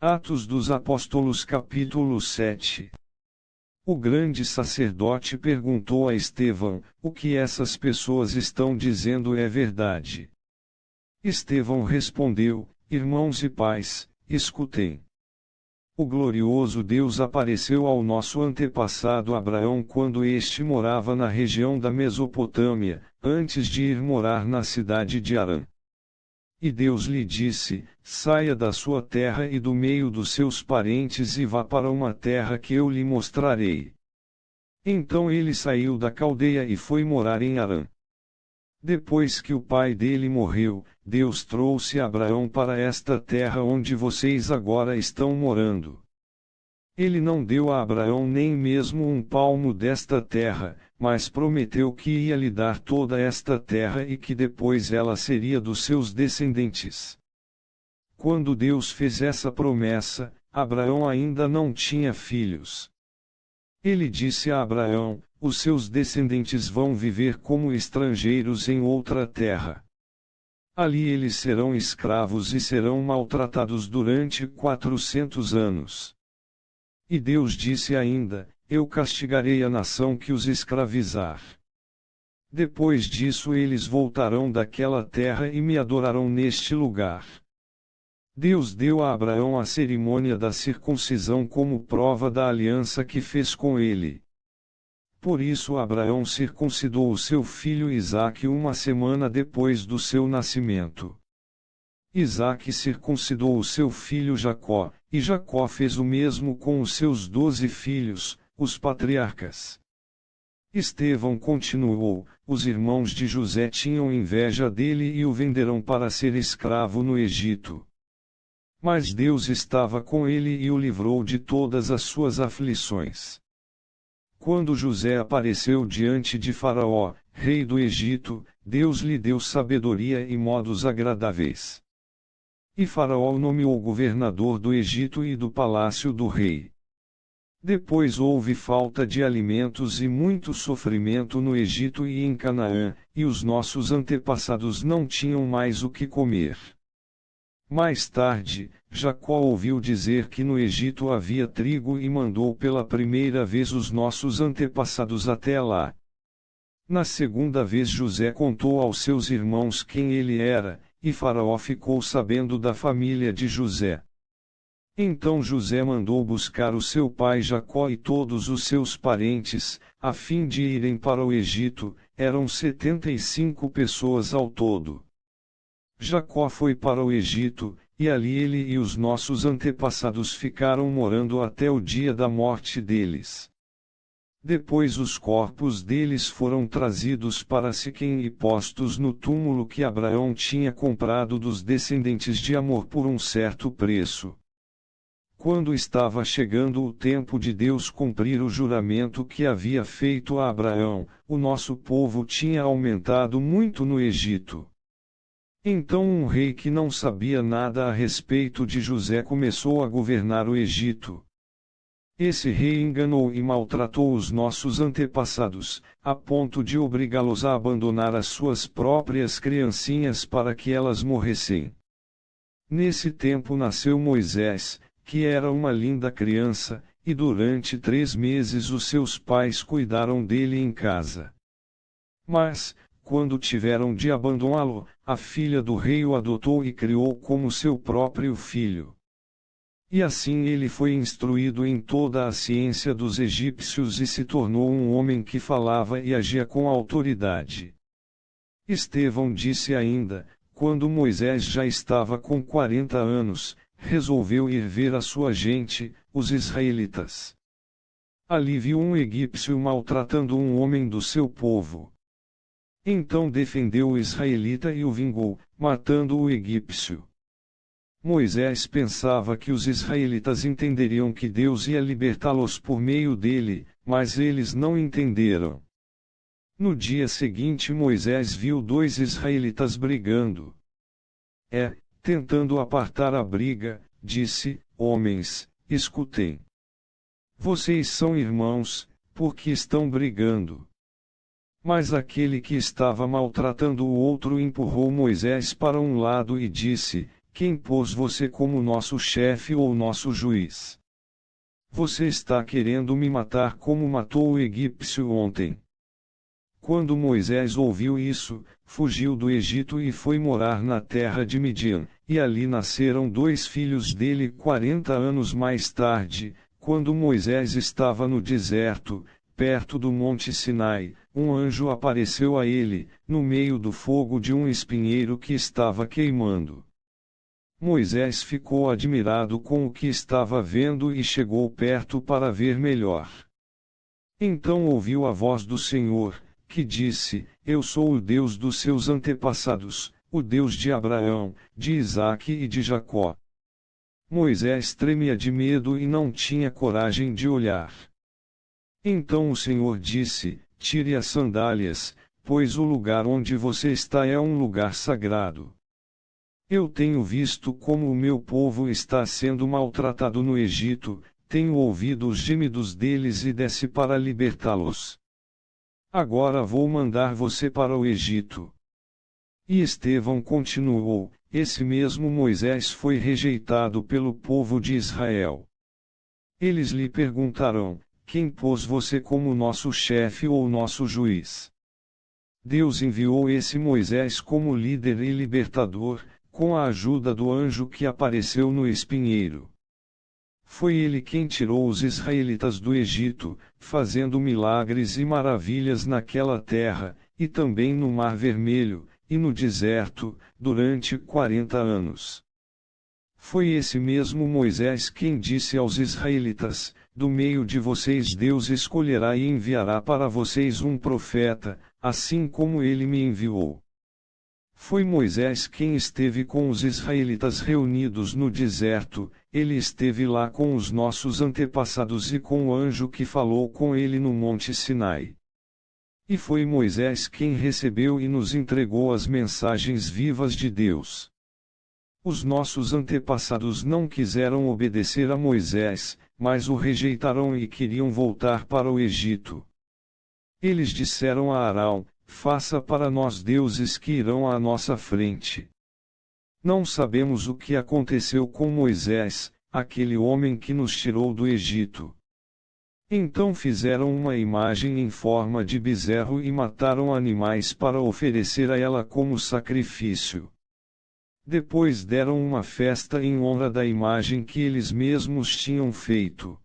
Atos dos Apóstolos capítulo 7. O grande sacerdote perguntou a Estevão: o que essas pessoas estão dizendo é verdade? Estevão respondeu: irmãos e pais, escutem. O glorioso Deus apareceu ao nosso antepassado Abraão quando este morava na região da Mesopotâmia, antes de ir morar na cidade de Harã. E Deus lhe disse: saia da sua terra e do meio dos seus parentes e vá para uma terra que eu lhe mostrarei. Então ele saiu da Caldeia e foi morar em Harã. Depois que o pai dele morreu, Deus trouxe Abraão para esta terra onde vocês agora estão morando. Ele não deu a Abraão nem mesmo um palmo desta terra, mas prometeu que ia lhe dar toda esta terra e que depois ela seria dos seus descendentes. Quando Deus fez essa promessa, Abraão ainda não tinha filhos. Ele disse a Abraão: os seus descendentes vão viver como estrangeiros em outra terra. Ali eles serão escravos e serão maltratados durante 400 anos. E Deus disse ainda: eu castigarei a nação que os escravizar. Depois disso eles voltarão daquela terra e me adorarão neste lugar. Deus deu a Abraão a cerimônia da circuncisão como prova da aliança que fez com ele. Por isso Abraão circuncidou o seu filho Isaque uma semana depois do seu nascimento. Isaque circuncidou o seu filho Jacó, e Jacó fez o mesmo com os seus 12 filhos, os patriarcas. Estevão continuou: os irmãos de José tinham inveja dele e o venderam para ser escravo no Egito. Mas Deus estava com ele e o livrou de todas as suas aflições. Quando José apareceu diante de Faraó, rei do Egito, Deus lhe deu sabedoria e modos agradáveis. E Faraó nomeou governador do Egito e do palácio do rei. Depois houve falta de alimentos e muito sofrimento no Egito e em Canaã, e os nossos antepassados não tinham mais o que comer. Mais tarde, Jacó ouviu dizer que no Egito havia trigo e mandou pela primeira vez os nossos antepassados até lá. Na segunda vez José contou aos seus irmãos quem ele era, e Faraó ficou sabendo da família de José. Então José mandou buscar o seu pai Jacó e todos os seus parentes, a fim de irem para o Egito. Eram 75 pessoas ao todo. Jacó foi para o Egito, e ali ele e os nossos antepassados ficaram morando até o dia da morte deles. Depois os corpos deles foram trazidos para Siquém e postos no túmulo que Abraão tinha comprado dos descendentes de Amor por um certo preço. Quando estava chegando o tempo de Deus cumprir o juramento que havia feito a Abraão, o nosso povo tinha aumentado muito no Egito. Então um rei que não sabia nada a respeito de José começou a governar o Egito. Esse rei enganou e maltratou os nossos antepassados, a ponto de obrigá-los a abandonar as suas próprias criancinhas para que elas morressem. Nesse tempo nasceu Moisés, que era uma linda criança, e durante 3 meses os seus pais cuidaram dele em casa. Mas, quando tiveram de abandoná-lo, a filha do rei o adotou e criou como seu próprio filho. E assim ele foi instruído em toda a ciência dos egípcios e se tornou um homem que falava e agia com autoridade. Estevão disse ainda: quando Moisés já estava com 40 anos, resolveu ir ver a sua gente, os israelitas. Ali viu um egípcio maltratando um homem do seu povo. Então defendeu o israelita e o vingou, matando o egípcio. Moisés pensava que os israelitas entenderiam que Deus ia libertá-los por meio dele, mas eles não entenderam. No dia seguinte Moisés viu 2 israelitas brigando. Tentando apartar a briga, disse: homens, escutem. Vocês são irmãos, por que estão brigando? Mas aquele que estava maltratando o outro empurrou Moisés para um lado e disse: quem pôs você como nosso chefe ou nosso juiz? Você está querendo me matar como matou o egípcio ontem. Quando Moisés ouviu isso, fugiu do Egito e foi morar na terra de Midian, e ali nasceram 2 filhos dele 40 anos mais tarde, quando Moisés estava no deserto, perto do monte Sinai, um anjo apareceu a ele, no meio do fogo de um espinheiro que estava queimando. Moisés ficou admirado com o que estava vendo e chegou perto para ver melhor. Então ouviu a voz do Senhor, que disse: Eu sou o Deus dos seus antepassados, o Deus de Abraão, de Isaque e de Jacó. Moisés tremia de medo e não tinha coragem de olhar. Então o Senhor disse: Tire as sandálias, pois o lugar onde você está é um lugar sagrado. Eu tenho visto como o meu povo está sendo maltratado no Egito, tenho ouvido os gemidos deles e desci para libertá-los. Agora vou mandar você para o Egito. E Estevão continuou: Esse mesmo Moisés foi rejeitado pelo povo de Israel. Eles lhe perguntarão: Quem pôs você como nosso chefe ou nosso juiz? Deus enviou esse Moisés como líder e libertador, com a ajuda do anjo que apareceu no espinheiro. Foi ele quem tirou os israelitas do Egito, fazendo milagres e maravilhas naquela terra, e também no Mar Vermelho, e no deserto, durante 40 anos. Foi esse mesmo Moisés quem disse aos israelitas: Do meio de vocês Deus escolherá e enviará para vocês um profeta, assim como ele me enviou. Foi Moisés quem esteve com os israelitas reunidos no deserto, ele esteve lá com os nossos antepassados e com o anjo que falou com ele no monte Sinai. E foi Moisés quem recebeu e nos entregou as mensagens vivas de Deus. Os nossos antepassados não quiseram obedecer a Moisés, mas o rejeitaram e queriam voltar para o Egito. Eles disseram a Arão: Faça para nós deuses que irão à nossa frente. Não sabemos o que aconteceu com Moisés, aquele homem que nos tirou do Egito. Então fizeram uma imagem em forma de bezerro e mataram animais para oferecer a ela como sacrifício. Depois deram uma festa em honra da imagem que eles mesmos tinham feito.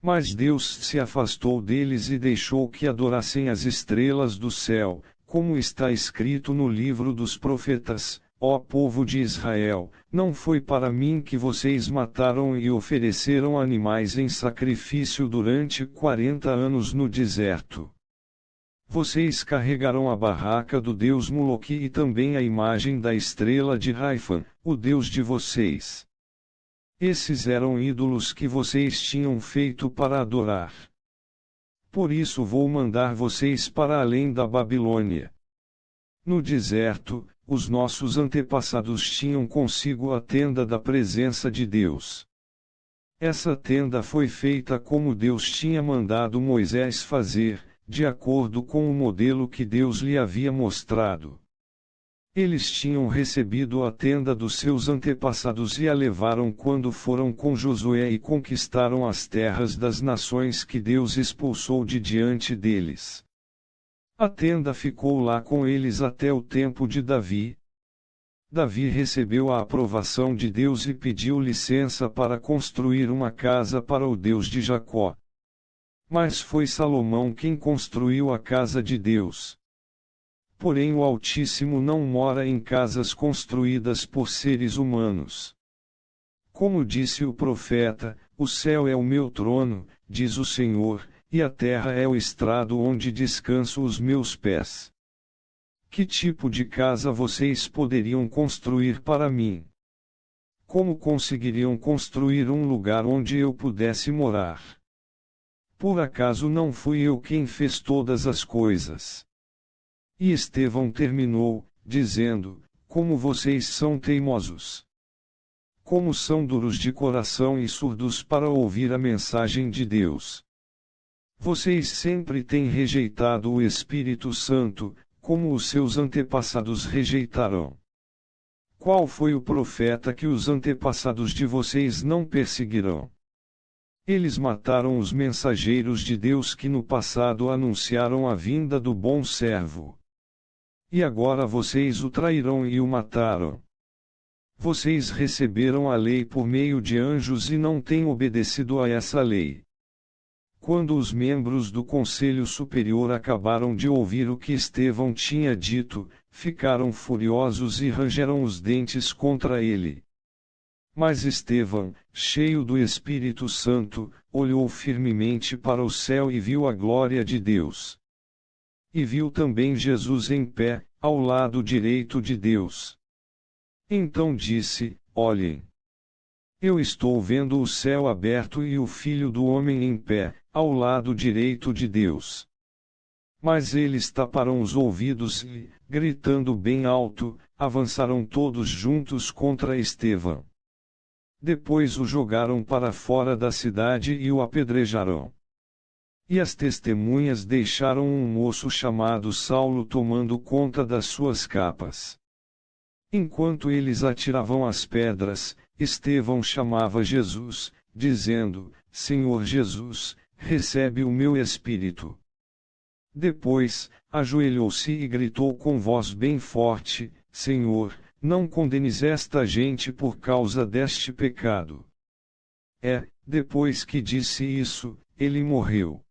Mas Deus se afastou deles e deixou que adorassem as estrelas do céu, como está escrito no livro dos profetas: Ó povo de Israel, não foi para mim que vocês mataram e ofereceram animais em sacrifício durante 40 anos no deserto. Vocês carregaram a barraca do deus Moloque e também a imagem da estrela de Raifan, o deus de vocês. Esses eram ídolos que vocês tinham feito para adorar. Por isso vou mandar vocês para além da Babilônia. No deserto, os nossos antepassados tinham consigo a tenda da presença de Deus. Essa tenda foi feita como Deus tinha mandado Moisés fazer, de acordo com o modelo que Deus lhe havia mostrado. Eles tinham recebido a tenda dos seus antepassados e a levaram quando foram com Josué e conquistaram as terras das nações que Deus expulsou de diante deles. A tenda ficou lá com eles até o tempo de Davi. Davi recebeu a aprovação de Deus e pediu licença para construir uma casa para o Deus de Jacó. Mas foi Salomão quem construiu a casa de Deus. Porém o Altíssimo não mora em casas construídas por seres humanos. Como disse o profeta: O céu é o meu trono, diz o Senhor, e a terra é o estrado onde descanso os meus pés. Que tipo de casa vocês poderiam construir para mim? Como conseguiriam construir um lugar onde eu pudesse morar? Por acaso não fui eu quem fez todas as coisas? E Estevão terminou, dizendo: Como vocês são teimosos! Como são duros de coração e surdos para ouvir a mensagem de Deus! Vocês sempre têm rejeitado o Espírito Santo, como os seus antepassados rejeitaram. Qual foi o profeta que os antepassados de vocês não perseguirão? Eles mataram os mensageiros de Deus que no passado anunciaram a vinda do bom servo. E agora vocês o trairão e o mataram. Vocês receberam a lei por meio de anjos e não têm obedecido a essa lei. Quando os membros do Conselho Superior acabaram de ouvir o que Estevão tinha dito, ficaram furiosos e rangeram os dentes contra ele. Mas Estevão, cheio do Espírito Santo, olhou firmemente para o céu e viu a glória de Deus. E viu também Jesus em pé, ao lado direito de Deus. Então disse: Olhem! Eu estou vendo o céu aberto e o Filho do Homem em pé, ao lado direito de Deus. Mas eles taparam os ouvidos e, gritando bem alto, avançaram todos juntos contra Estevão. Depois o jogaram para fora da cidade e o apedrejaram. E as testemunhas deixaram um moço chamado Saulo tomando conta das suas capas. Enquanto eles atiravam as pedras, Estevão chamava Jesus, dizendo: Senhor Jesus, recebe o meu espírito. Depois, ajoelhou-se e gritou com voz bem forte: Senhor, não condenes esta gente por causa deste pecado. Depois que disse isso, ele morreu.